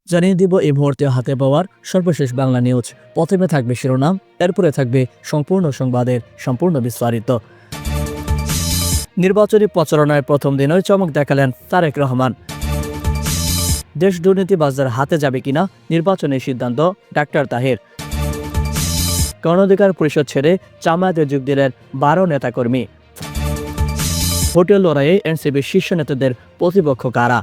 জানিয়ে দিব এই মুহূর্তে হাতে পাওয়ার সর্বশেষ বাংলা নিউজ। প্রথমে থাকবে শিরোনাম, এরপরে থাকবে সম্পূর্ণ সংবাদের সম্পূর্ণ বিস্তারিত। নির্বাচনী প্রচারণায় প্রথম দিনই চমক দেখালেন তারেক রহমান। দেশ দুর্নীতিবাজদের হাতে যাবে কিনা নির্বাচনের সিদ্ধান্ত ডাক্তার তাহের। গণ অধিকার পরিষদ ছেড়ে জামায়াতে যোগ দিলেন 12 নেতাকর্মী। ভোটের লড়াইয়ে এনসিপির শীর্ষ নেতাদের প্রতিপক্ষ কারা?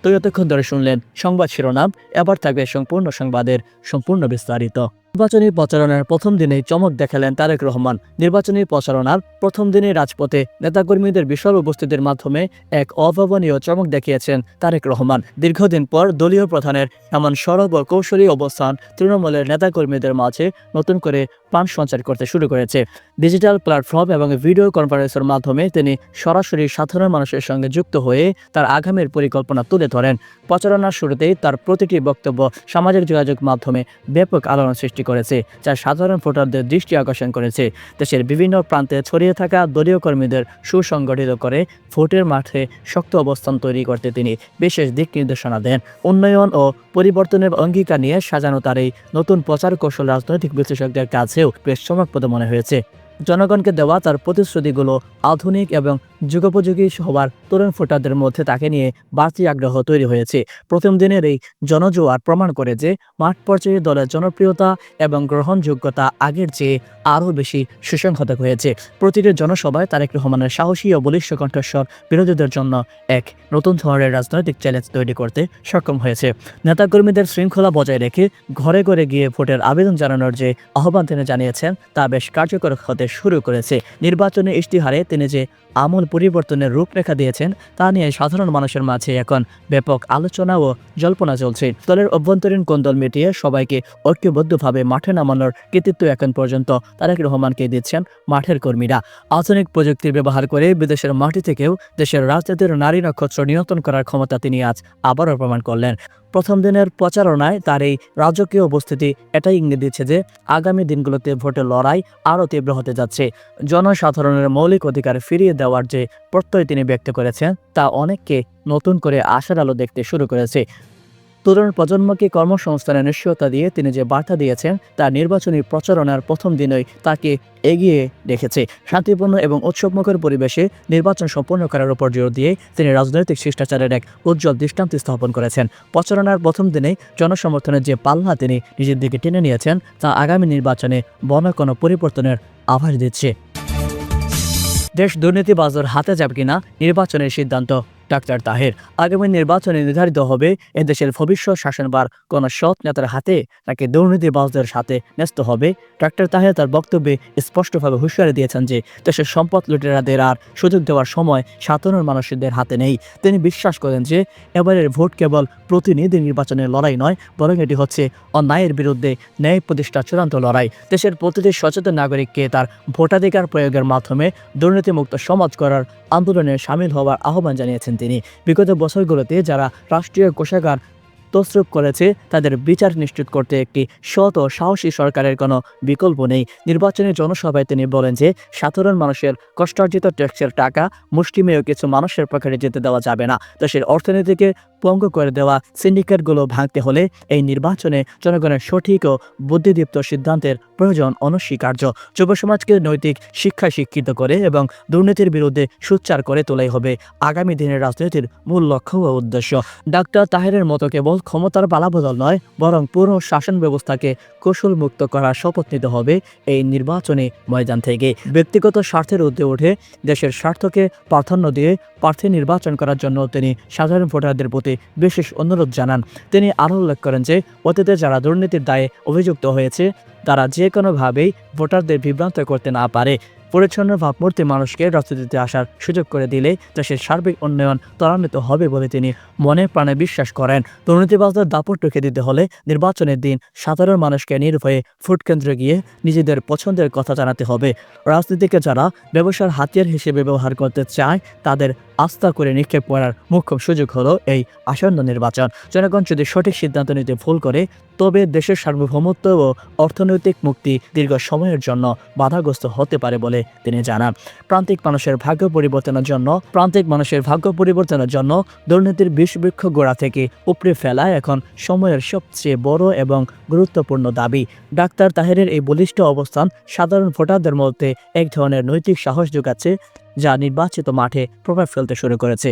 তো এতক্ষণ ধরে শুনলেন সংবাদ শিরোনাম, এবার থাকবে সম্পূর্ণ সংবাদের সম্পূর্ণ বিস্তারিত। নির্বাচনী প্রচারণার প্রথম দিনেই চমক দেখালেন তারেক রহমান। নির্বাচনী প্রচারণার প্রথম দিনে রাজপথে নেতাকর্মীদের বিশাল উপস্থিতির মাধ্যমে এক অভাবনীয় চমক দেখিয়েছেন তারেক রহমান। দীর্ঘদিন পর দলীয় প্রধানের এমন সরব ও কৌশলী অবস্থান তৃণমূলের নেতাকর্মীদের মাঝে নতুন করে প্রাণ সঞ্চার করতে শুরু করেছে। ডিজিটাল প্ল্যাটফর্ম এবং ভিডিও কনফারেন্সের মাধ্যমে তিনি সরাসরি সাধারণ মানুষের সঙ্গে যুক্ত হয়ে তার আগামীর পরিকল্পনা তুলে ধরেন। প্রচারণার শুরুতেই তার প্রতিটি বক্তব্য সামাজিক যোগাযোগ মাধ্যমে ব্যাপক আলোড়ন সৃষ্টি করেছে, যা সাধারণ ভোটারদের দৃষ্টি আকর্ষণ করেছে। দেশের বিভিন্ন প্রান্তে ছড়িয়ে থাকা দলীয় কর্মীদের সুসংগঠিত করে ভোটের মাঠে শক্ত অবস্থান তৈরি করতে তিনি বিশেষ দিক নির্দেশনা দেন। উন্নয়ন ও পরিবর্তনের অঙ্গীকার নিয়ে সাজানো তার এই নতুন প্রচার কৌশল রাজনৈতিক বিশ্লেষকদের কাছেও বেশ চমকপ্রদ মনে হয়েছে। জনগণকে দেওয়া তার প্রতিশ্রুতিগুলো আধুনিক এবং যুগোপযোগী হবার তরুণ ভোটারদের মধ্যে তাকে নিয়ে বাড়তি আগ্রহ তৈরি হয়েছে। প্রথম দিনের এই জনজোয়ার প্রমাণ করে যে মাঠ পর্যায়ে দলের জনপ্রিয়তা এবং গ্রহণযোগ্যতা আগের চেয়ে আরও বেশি সুসংহত হয়েছে। প্রতিটি জনসভায় তারেক রহমানের সাহসী ও বলিষ্ঠ কণ্ঠস্বর বিরোধীদের জন্য এক নতুন ধরনের রাজনৈতিক চ্যালেঞ্জ তৈরি করতে সক্ষম হয়েছে। নেতাকর্মীদের শৃঙ্খলা বজায় রেখে ঘরে ঘরে গিয়ে ভোটের আবেদন জানানোর যে আহ্বান তিনি জানিয়েছেন তা বেশ কার্যকর হতে শুরু করেছে। নির্বাচনী ইশতেহারে তিনি যে আমূল পরিবর্তনের রূপরেখা দিয়েছেন তা নিয়ে সাধারণ মানুষের মাঝে এখন ব্যাপক আলোচনা ও জল্পনা চলছে। দলের অভ্যন্তরীণ কোন্দল মিটিয়ে সবাইকে ঐক্যবদ্ধভাবে মাঠে নামানোর কৃতিত্ব এখন পর্যন্ত তারেক রহমানকে দিচ্ছেন মাঠের কর্মীরা। আধুনিক প্রযুক্তির ব্যবহার করে বিদেশের মাটি থেকেও দেশের রাজনীতির নারী নক্ষত্র নিয়ন্ত্রণ করার ক্ষমতা তিনি আজ আবারও প্রমাণ করলেন। প্রথম দিনের প্রচারণায় তার এই রাজকীয় উপস্থিতি এটাই ইঙ্গিত দিচ্ছে যে আগামী দিনগুলোতে ভোটের লড়াই আরও তীব্র হতে যাচ্ছে। জনসাধারণের মৌলিক অধিকার ফিরিয়ে দেওয়ার যে প্রত্যয় তিনি ব্যক্ত করেছেন তা অনেককে নতুন করে আশার আলো দেখতে শুরু করেছে। তরুণ প্রজন্মকে কর্মসংস্থানের নিশ্চয়তা দিয়ে তিনি যে বার্তা দিয়েছেন তা নির্বাচনী প্রচারণার প্রথম দিনই তাকে এগিয়ে রেখেছে। শান্তিপূর্ণ এবং উৎসবমুখর পরিবেশে নির্বাচন সম্পন্ন করার উপর জোর দিয়ে তিনি রাজনৈতিক শিষ্টাচারের এক উজ্জ্বল দৃষ্টান্ত স্থাপন করেছেন। প্রচারণার প্রথম দিনেই জনসমর্থনের যে পাল্লা তিনি নিজের দিকে টেনে নিয়েছেন তা আগামী নির্বাচনে বড় কোনো পরিবর্তনের আভাস দিচ্ছে। দেশ দুর্নীতিবাজদের হাতে যাবে কিনা নির্বাচনের সিদ্ধান্ত ডাক্তার তাহের। আগামী নির্বাচনে নির্ধারিত হবে এদেশের ভবিষ্যৎ শাসনভার কোন সৎ নেতার হাতে নাকি দুর্নীতিবাজদের সাথে ন্যস্ত হবে। ডাক্তার তাহের তার বক্তব্যে স্পষ্টভাবে হুঁশিয়ারি দিয়েছেন যে দেশের সম্পদ লুটেরাদের আর সুযোগ দেওয়ার সময় সাধারণ মানুষদের হাতে নেই। তিনি বিশ্বাস করেন যে এবারের ভোট কেবল প্রতিনিধি নির্বাচনের লড়াই নয়, বরং এটি হচ্ছে অন্যায়ের বিরুদ্ধে ন্যায় প্রতিষ্ঠার চূড়ান্ত লড়াই। দেশের প্রতিটি সচেতন নাগরিককে তার ভোটাধিকার প্রয়োগের মাধ্যমে দুর্নীতিমুক্ত সমাজ করার আন্দোলনে সামিল হওয়ার আহ্বান জানিয়েছেন তিনি। বিগত বছরগুলোতে যারা রাষ্ট্রীয় কোষাগার তছরূপ করেছে তাদের বিচার নিশ্চিত করতে একটি সৎ ও সাহসী সরকারের কোনো বিকল্প নেই। নির্বাচনী জনসভায় তিনি বলেন যে সাধারণ মানুষের কষ্টার্জিত ট্যাক্সের টাকা মুষ্টিমেয় কিছু মানুষের পকেটে যেতে দেওয়া যাবে না। দেশের অর্থনীতিকে পঙ্গু করে দেওয়া সিন্ডিকেটগুলো ভাঙতে হলে এই নির্বাচনে জনগণের সঠিক ও বুদ্ধিদীপ্ত সিদ্ধান্তের প্রয়োজন অনস্বীকার্য। যুব সমাজকে নৈতিক শিক্ষায় শিক্ষিত করে এবং দুর্নীতির বিরুদ্ধে সোচ্চার করে তোলাই হবে আগামী দিনের রাজনীতির মূল লক্ষ্য ও উদ্দেশ্য। ডাক্তার তাহেরের মতো কেবল ক্ষমতার পালাবদল নয়, বরং পুরো শাসন ব্যবস্থাকে কৌশল মুক্ত করার শপথ নিতে হবে এই নির্বাচনী ময়দান থেকে। ব্যক্তিগত স্বার্থের ঊর্ধ্বে উঠে দেশের স্বার্থকে প্রাধান্য দিয়ে প্রার্থী নির্বাচন করার জন্য তিনি সাধারণ ভোটারদের প্রতি বিশেষ অনুরোধ জানান। তিনি আরও উল্লেখ করেন যে অতীতে যারা দুর্নীতির দায়ে অভিযুক্ত হয়েছে তারা যে কোনোভাবেই ভোটারদের বিভ্রান্ত করতে না পারে। পরিচ্ছন্ন ভাবমূর্তি মানুষকে রাজনীতিতে আসার সুযোগ করে দিলে দেশের সার্বিক উন্নয়ন ত্বরান্বিত হবে বলে তিনি মনে প্রাণে বিশ্বাস করেন। দুর্নীতিবাজদের দাপট রুখে দিতে হলে নির্বাচনের দিন সাধারণ মানুষকে নির্ভয়ে ভোট কেন্দ্রে গিয়ে নিজেদের পছন্দের কথা জানাতে হবে। রাজনীতিকে যারা ব্যবসার হাতিয়ার হিসেবে ব্যবহার করতে চায় তাদের আস্থা করে নিক্ষেপ করার মুখ্য সুযোগ হলো এই আসন্ন নির্বাচন। জনগণ যদি সঠিক সিদ্ধান্ত নিতে ভুল করে তবে দেশের সার্বভৌমত্ব ও অর্থনৈতিক মুক্তি দীর্ঘ সময়ের জন্য বাধাগ্রস্ত হতে পারে বলে তিনি জানান। প্রান্তিক মানুষের ভাগ্য পরিবর্তনের জন্য দুর্নীতির বিষবৃক্ষ গোড়া থেকে উপড়ে ফেলা এখন সময়ের সবচেয়ে বড় এবং গুরুত্বপূর্ণ দাবি। ডাক্তার তাহেরের এই বলিষ্ঠ অবস্থান সাধারণ ভোটারদের মধ্যে এক ধরনের নৈতিক সাহস যোগাচ্ছে, যা নির্বাচিত মাঠে প্রভাব ফেলতে শুরু করেছে।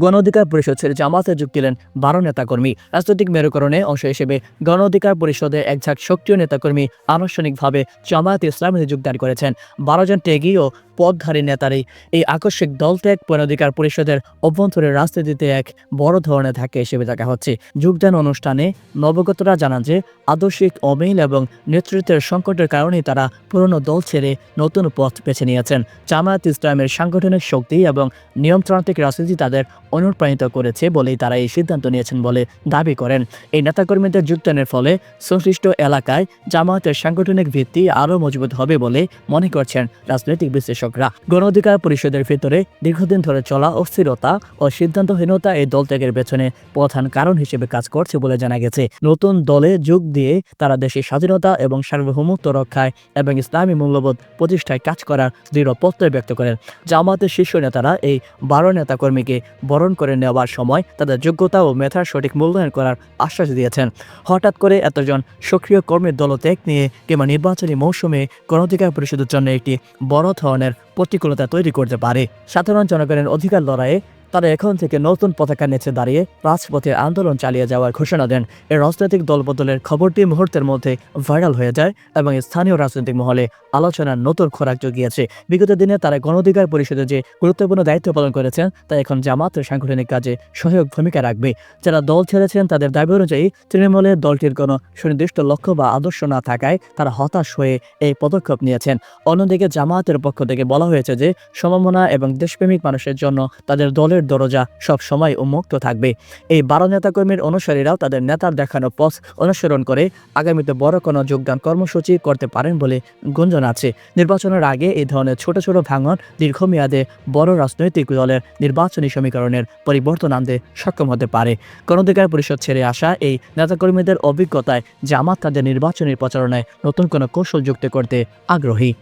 গণ অধিকার পরিষদ ছেড়ে জামাতে যোগ দিলেন 12 নেতাকর্মী। রাজনৈতিক মেরুকরণে অংশ হিসেবে গণ অধিকার পরিষদে এক ঝাঁক সক্রিয় নেতাকর্মী আনুষ্ঠানিকভাবে জামায়াতে ইসলামীতে যোগদান করেছেন। 12 জন ত্যাগী ও পদধারী নেতারই এই আকস্মিক দল ত্যাগ গণ অধিকার পরিষদের অভ্যন্তরীণ রাজনীতিতে এক বড় ধরনের ধাক্কা হিসেবে দেখা হচ্ছে। যোগদান অনুষ্ঠানে নবাগতরা জানান যে আদর্শিক অমিল এবং নেতৃত্বের সংকটের কারণেই তারা পুরনো দল ছেড়ে নতুন পথ বেছে নিয়েছেন। জামায়াত ইসলামের সাংগঠনিক শক্তি এবং নিয়মতান্ত্রিক রাজনীতি তাদের অনুপ্রাণিত করেছে বলেই তারা এই সিদ্ধান্ত নিয়েছেন বলে দাবি করেন। এই নেতাকর্মীদের যোগদানের ফলে সংশ্লিষ্ট এলাকায় জামায়াতের সাংগঠনিক ভিত্তি আরও মজবুত হবে বলে মনে করছেন রাজনৈতিক বিশ্লেষকরা। গণ অধিকার পরিষদের ভিতরে দীর্ঘদিন ধরে চলা অস্থিরতা ও সিদ্ধান্তহীনতা এই দল ত্যাগের পেছনে প্রধান কারণ হিসেবে কাজ করছে বলে জানা গেছে। নতুন দলে যোগ দিয়ে তারা দেশের স্বাধীনতা এবং সার্বভৌমত্ব রক্ষায় এবং ইসলামী মূল্যবোধ প্রতিষ্ঠায় কাজ করার দৃঢ় প্রত্যয় ব্যক্ত করেন। জামায়াতের শীর্ষ নেতারা এই 12 নেতাকর্মীকে বরণ করে নেওয়ার সময় তাদের যোগ্যতা ও মেধার সঠিক মূল্যায়ন করার আশ্বাস দিয়েছেন। হঠাৎ করে এতজন সক্রিয় কর্মীর দলত্যাগ নিয়ে কিংবা নির্বাচনী মৌসুমে গণ অধিকার পরিষদের জন্য একটি বড় ধরনের প্রতিকূলতা তৈরি করতে পারে। সাধারণ জনগণের অধিকার লড়াইয়ে তারা এখন থেকে নতুন পতাকা নিচে দাঁড়িয়ে রাজপথে আন্দোলন চালিয়ে যাওয়ার ঘোষণা দেন। এই রাজনৈতিক দলবদলের খবরটি মুহূর্তের মধ্যে ভাইরাল হয়ে যায় এবং স্থানীয় রাজনৈতিক মহলে আলোচনার নতুন খোরাক জুগিয়েছে। বিগত দিনে তারা গণ অধিকার পরিষদে যে গুরুত্বপূর্ণ দায়িত্ব পালন করেছেন তা এখন জামাতের সাংগঠনিক কাজে সহায়ক ভূমিকা রাখবে। যারা দল ছেড়েছেন তাদের দাবি অনুযায়ী তৃণমূলের দলটির কোনো সুনির্দিষ্ট লক্ষ্য বা আদর্শ না থাকায় তারা হতাশ হয়ে এই পদক্ষেপ নিয়েছেন। অন্যদিকে জামায়াতের পক্ষ থেকে বলা হয়েছে যে সমমনা এবং দেশপ্রেমিক মানুষের জন্য তাদের দলের দরজা সব সময় উন্মুক্ত থাকবে। এই 12 নেতাকর্মীর অনুসারীরাও তাদের নেতার দেখানো পথ অনুসরণ করে আগামীতে বড় কোনো যোগদান কর্মসূচি করতে পারেন বলে গুঞ্জন আছে। নির্বাচনের আগে এই ধরনের ছোট ছোট ভাঙন দীর্ঘমেয়াদে বড় রাজনৈতিক দলের নির্বাচনী সমীকরণের পরিবর্তন আনতে সক্ষম হতে পারে। গণ অধিকার পরিষদ ছেড়ে আসা এই নেতাকর্মীদের অভিজ্ঞতায় জামাত তাদের নির্বাচনী প্রচারণায় নতুন কোনো কৌশল যুক্ত করতে আগ্রহী।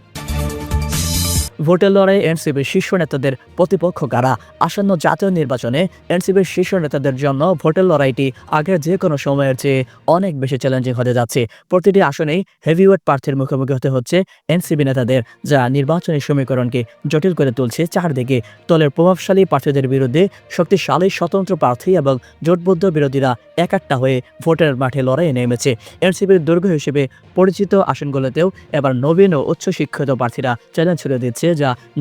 ভোটের লড়াই এনসিপির শীর্ষ নেতাদের প্রতিপক্ষ কারা? আসন্ন জাতীয় নির্বাচনে এনসিপির শীর্ষ নেতাদের জন্য ভোটের লড়াইটি আগের যে কোনো সময়ের চেয়ে অনেক বেশি চ্যালেঞ্জিং হতে যাচ্ছে। প্রতিটি আসনেই হেভিওয়েট প্রার্থীর মুখোমুখি হতে হচ্ছে এনসিপি নেতাদের, যা নির্বাচনী সমীকরণকে জটিল করে তুলছে। চারদিকে দলের প্রভাবশালী প্রার্থীদের বিরুদ্ধে শক্তিশালী স্বতন্ত্র প্রার্থী এবং জোটবদ্ধ বিরোধীরা একাট্টা হয়ে ভোটের মাঠে লড়াইয়ে নেমেছে। এনসিপির দুর্গ হিসেবে পরিচিত আসনগুলোতেও এবার নবীন ও উচ্চশিক্ষিত প্রার্থীরা চ্যালেঞ্জ ছুড়ে দিচ্ছে,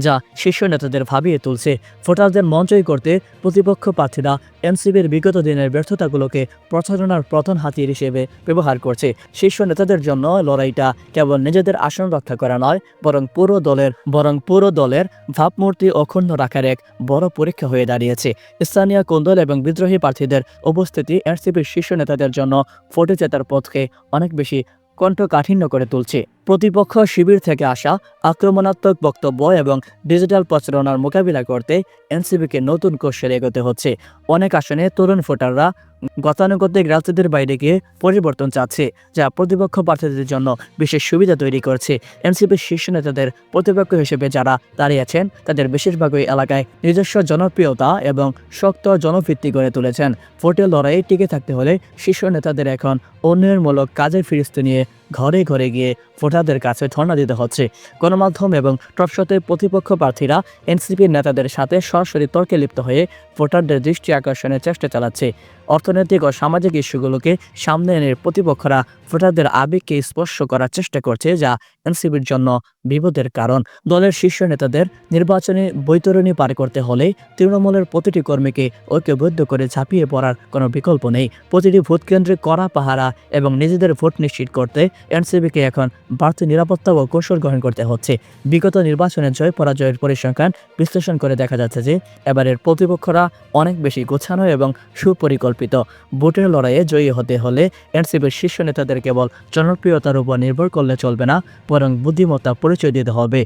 যা শীর্ষ নেতাদের ভাবিয়ে তুলছে। ভোটারদের মঞ্চই করতে প্রতিপক্ষ প্রার্থীরা এনসিপির বিগত দিনের ব্যর্থতাগুলোকে প্রচারণার প্রধান হাতিয়ার হিসেবে ব্যবহার করছে। শীর্ষ নেতাদের জন্য লড়াইটা কেবল নিজেদের আসন রক্ষা করা নয়, বরং পুরো দলের ভাবমূর্তি অক্ষুণ্ণ রাখার এক বড় পরীক্ষা হয়ে দাঁড়িয়েছে। স্থানীয় কোন্দল এবং বিদ্রোহী প্রার্থীদের উপস্থিতি এনসিপির শীর্ষ নেতাদের জন্য ভোটে জেতার পথকে অনেক বেশি কণ্ঠকাঠিন্য করে তুলছে। প্রতিপক্ষ শিবির থেকে আসা আক্রমণাত্মক বক্তব্য এবং ডিজিটাল প্রচারণার মোকাবিলা করতে এনসিপিকে নতুন কৌশলে এগোতে হচ্ছে। অনেক আসনে তরুণ ভোটাররা গতানুগতিক রাজনীতির বাইরে গিয়ে পরিবর্তন চাচ্ছে, যা প্রতিপক্ষ প্রার্থীদের জন্য বিশেষ সুবিধা তৈরি করছে। এনসিপির শীর্ষ নেতাদের প্রতিপক্ষ হিসেবে যারা দাঁড়িয়েছেন তাদের বেশিরভাগই এলাকায় নিজস্ব জনপ্রিয়তা এবং শক্ত জনভিত্তি গড়ে তুলেছেন। ভোটের লড়াইয়ে টিকে থাকতে হলে শীর্ষ নেতাদের এখন উন্নয়নমূলক কাজের ফিরিস্তি নিয়ে ঘরে ঘরে গিয়ে ভোটারদের কাছে ধর্ণা দিতে হচ্ছে। গণমাধ্যম এবং টকশোতে প্রতিপক্ষ প্রার্থীরা এনসিপির নেতাদের সাথে সরাসরি তর্কে লিপ্ত হয়ে ভোটারদের দৃষ্টি আকর্ষণের চেষ্টা চালাচ্ছে। অর্থনৈতিক ও সামাজিক ইস্যুগুলোকে সামনে এনে প্রতিপক্ষরা ভোটারদের আবেগকে স্পর্শ করার চেষ্টা করছে, যা এনসিপির জন্য বিপদের কারণ। দলের শীর্ষ নেতাদের নির্বাচনী বৈতরণী পার করতে হলে তৃণমূলের প্রতিটি কর্মীকে ঐক্যবদ্ধ করে ঝাঁপিয়ে পড়ার কোনো বিকল্প নেই। প্রতিটি ভোট কেন্দ্রে কড়া পাহারা এবং নিজেদের ভোট নিশ্চিত করতে এনসিপিকে এখন বাড়তি নিরাপত্তা ও কৌশল গ্রহণ করতে হচ্ছে। বিগত নির্বাচনে জয় পরাজয়ের পরিসংখ্যান বিশ্লেষণ করে দেখা যাচ্ছে যে এবারের প্রতিপক্ষরা অনেক বেশি গোছানো এবং সুপরিকল্পিত। ভোটের লড়াইয়ে জয়ী হতে হলে এনসিপির শীর্ষ নেতাদের কেবল জনপ্রিয়তার উপর নির্ভর করলে চলবে না, বরং বুদ্ধিমত্তা পরিচয় দিতে হবে।